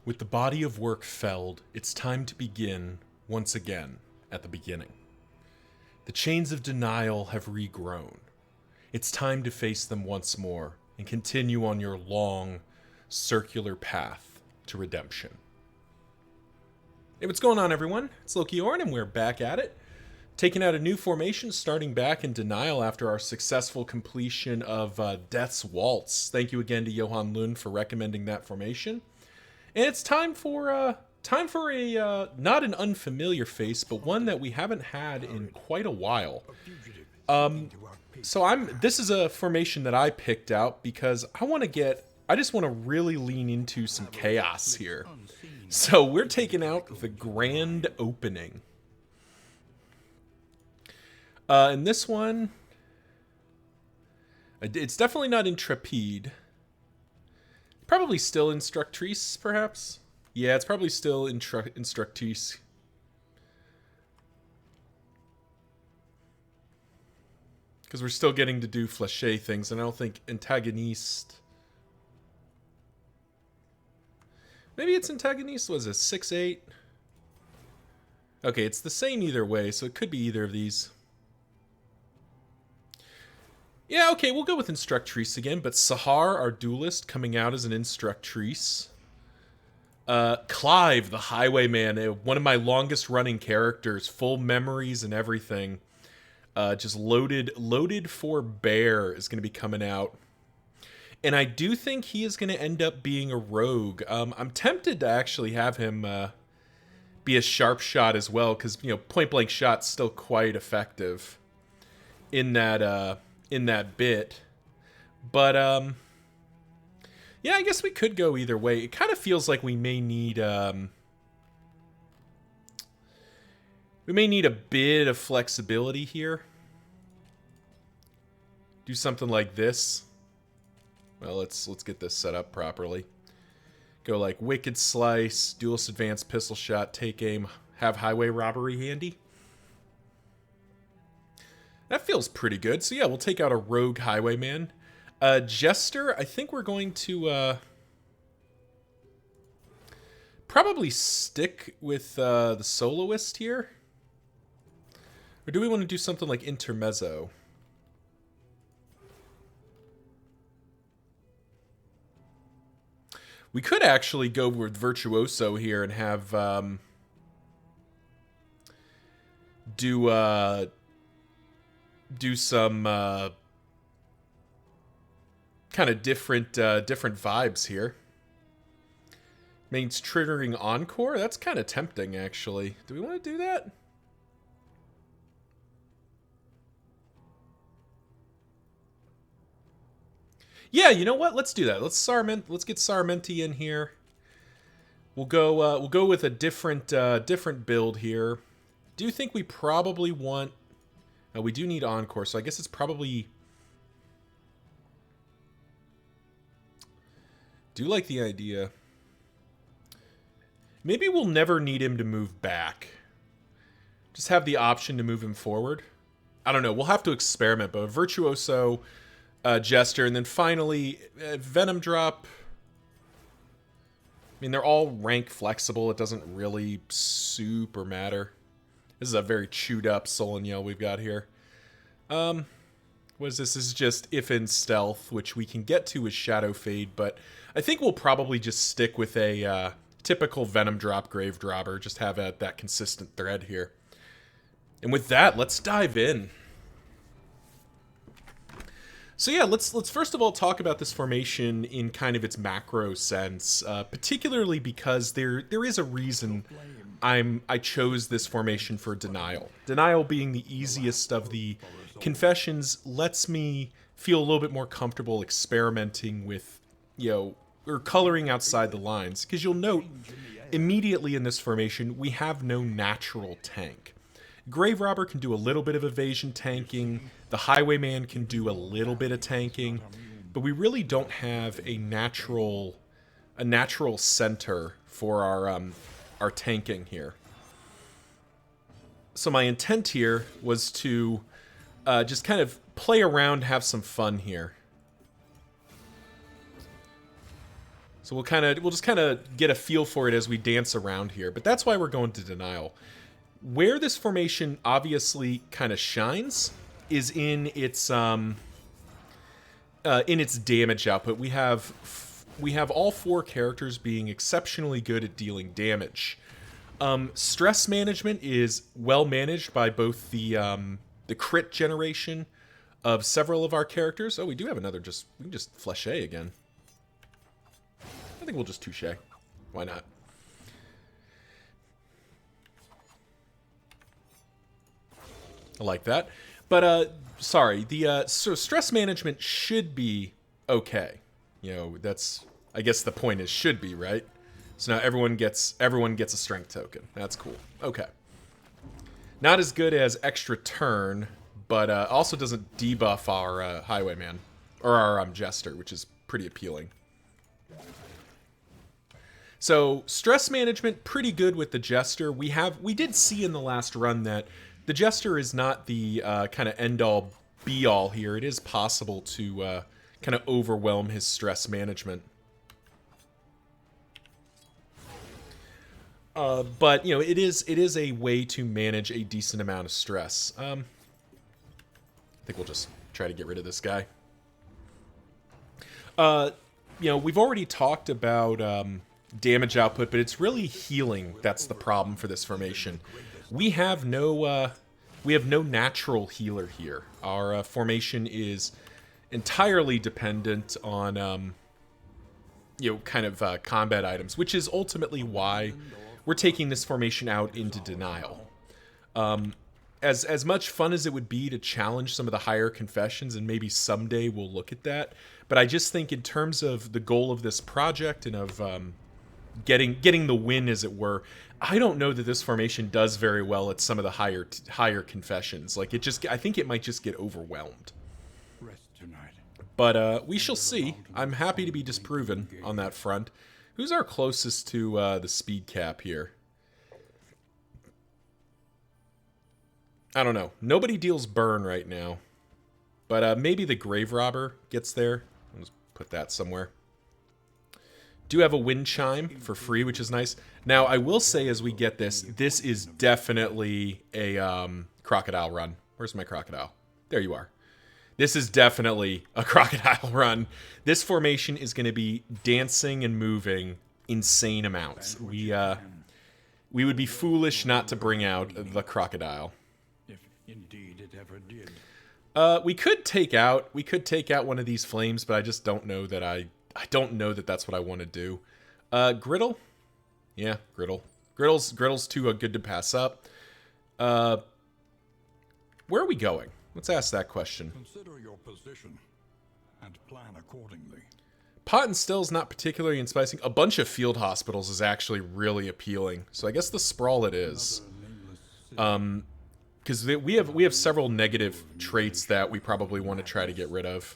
With the body of work felled, it's time to begin, once again, at the beginning. The chains of denial have regrown. It's time to face them once more and continue on your long, circular path to redemption. Hey, what's going on, everyone? It's Loki Orn, and we're back at it. Taking out a new formation, starting back in Denial after our successful completion of Death's Waltz. Thank you again to Johan Lund for recommending that formation. And it's time for a not an unfamiliar face, but one that we haven't had in quite a while. This is a formation that I picked out because I just want to really lean into some chaos here. So we're taking out the Grand Opening. And this one, it's definitely not Intrepide. Probably still Instructrice, perhaps? Yeah, it's probably still Instructrice. Because we're still getting to do Fléché things, and I don't think Antagoniste... Maybe it's Antagoniste was a 6-8? Okay, it's the same either way, so it could be either of these. Yeah, okay, we'll go with Instructrice again, but Sahar, our duelist, coming out as an Instructrice. Clive, the Highwayman, one of my longest running characters, full memories and everything. Just loaded for bear is going to be coming out. And I do think he is going to end up being a rogue. I'm tempted to actually have him be a sharp shot as well, because, you know, point blank shot's still quite effective in that bit. But yeah, I guess we could go either way. It kind of feels like we may need a bit of flexibility here. Do something like this. Well, let's get this set up properly. Go like Wicked Slice, Duelist Advanced Pistol Shot, Take Aim, have Highway Robbery handy. That feels pretty good. So yeah, we'll take out a rogue highwayman. Jester, I think we're going to probably stick with the soloist here. Or do we want to do something like Intermezzo? We could actually go with Virtuoso here and have do some kind of different vibes here. Means triggering Encore? That's kind of tempting, actually. Do we want to do that? Yeah, you know what? Let's do that. Let's get Sarmenti in here. We'll go with a different build here. Do you think we probably want... we do need Encore, so I guess it's probably... Do like the idea. Maybe we'll never need him to move back. Just have the option to move him forward. I don't know. We'll have to experiment, but Virtuoso, Jester, and then finally Venom Drop. I mean, they're all rank flexible. It doesn't really super matter. This is a very chewed up Sullen Yell we've got here. What is this? This is just If in Stealth, which we can get to with Shadow Fade, but I think we'll probably just stick with a typical Venom Drop Grave Dropper, just have that consistent thread here. And with that, let's dive in. So yeah, let's first of all talk about this formation in kind of its macro sense, particularly because there is a reason I chose this formation for Denial. Denial being the easiest of the confessions lets me feel a little bit more comfortable experimenting with, you know, or coloring outside the lines. Because you'll note, immediately in this formation, we have no natural tank. Grave Robber can do a little bit of evasion tanking, the Highwayman can do a little bit of tanking, but we really don't have a natural center for our tanking here. So my intent here was to just kind of play around, have some fun here. So we'll just kind of get a feel for it as we dance around here. But that's why we're going to denial. Where this formation obviously kind of shines is in its damage output. We have all 4 characters being exceptionally good at dealing damage. Stress management is well managed by both the crit generation of several of our characters. Oh, we do have another. We can just fleche again. I think we'll just touche. Why not? I like that. But sorry, so stress management should be okay. You know, that's, I guess the point is should be, right? So now everyone gets a strength token. That's cool. Okay. Not as good as extra turn, but also doesn't debuff our highwayman or our jester, which is pretty appealing. So stress management pretty good with the jester. We did see in the last run that the jester is not the kind of end all be all here. It is possible to kind of overwhelm his stress management. But you know, it is a way to manage a decent amount of stress. I think we'll just try to get rid of this guy. You know, we've already talked about damage output, but it's really healing that's the problem for this formation. We have no natural healer here. Our formation is entirely dependent on you know, kind of combat items, which is ultimately why we're taking this formation out into denial. As much fun as it would be to challenge some of the higher confessions, and maybe someday we'll look at that, but I just think in terms of the goal of this project and of getting the win, as it were, I don't know that this formation does very well at some of the higher confessions. Like, I think it might just get overwhelmed. But we shall see. I'm happy to be disproven on that front. Who's our closest to the speed cap here? I don't know. Nobody deals burn right now. But maybe the grave robber gets there. I'll just put that somewhere. Do have a wind chime for free, which is nice. Now, I will say as we get this is definitely a crocodile run. Where's my crocodile? There you are. This is definitely a crocodile run. This formation is going to be dancing and moving insane amounts. We would be foolish not to bring out the crocodile. If indeed it ever did. We could take out one of these flames, but I just don't know that I don't know that that's what I want to do. Griddle? Yeah, Griddle. Griddle's too good to pass up. Where are we going? Let's ask that question. Consider your position and plan accordingly. Pot and Still's not particularly enticing. A bunch of field hospitals is actually really appealing. So I guess the sprawl it is. Because we have several negative traits that we probably want to try to get rid of.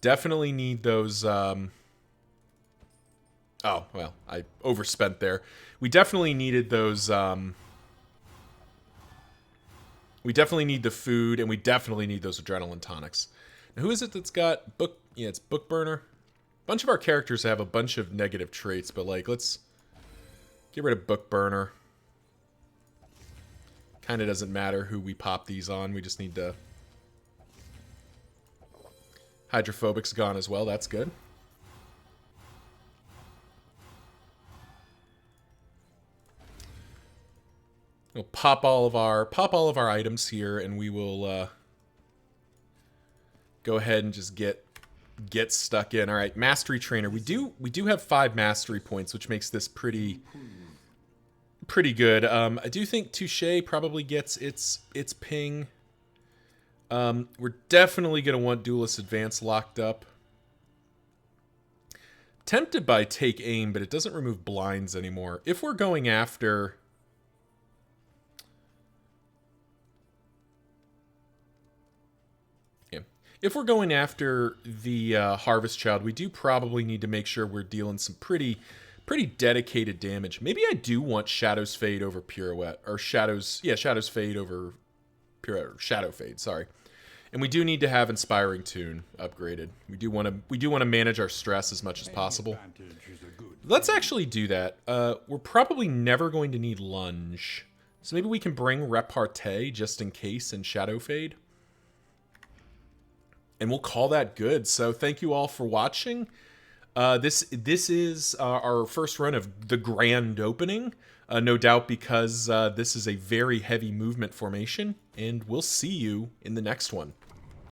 Definitely need those. Oh well, I overspent there. We definitely needed those. We definitely need the food, and we definitely need those adrenaline tonics. Now, who is it that's got book? Yeah, it's Book Burner. A bunch of our characters have a bunch of negative traits, but like, let's get rid of Book Burner. Kind of doesn't matter who we pop these on. We just need to. Hydrophobic's gone as well. That's good. We'll pop all of our items here, and we will go ahead and just get stuck in. All right, Mastery Trainer. We do have 5 mastery points, which makes this pretty good. I do think Touche probably gets its ping. We're definitely gonna want Duelist Advance locked up. Tempted by Take Aim, but it doesn't remove blinds anymore. If we're going after. If we're going after the Harvest Child, we do probably need to make sure we're dealing some pretty dedicated damage. Maybe I do want Shadows Fade over Pirouette, or Shadows Fade over Pirouette, or Shadow Fade, sorry. And we do need to have Inspiring Tune upgraded. We do want to manage our stress as much as possible. Advantage is a good Let's actually do that. We're probably never going to need Lunge. So maybe we can bring Repartee just in case in Shadow Fade. And we'll call that good. So thank you all for watching. This is our first run of the grand opening. No doubt because this is a very heavy movement formation. And we'll see you in the next one.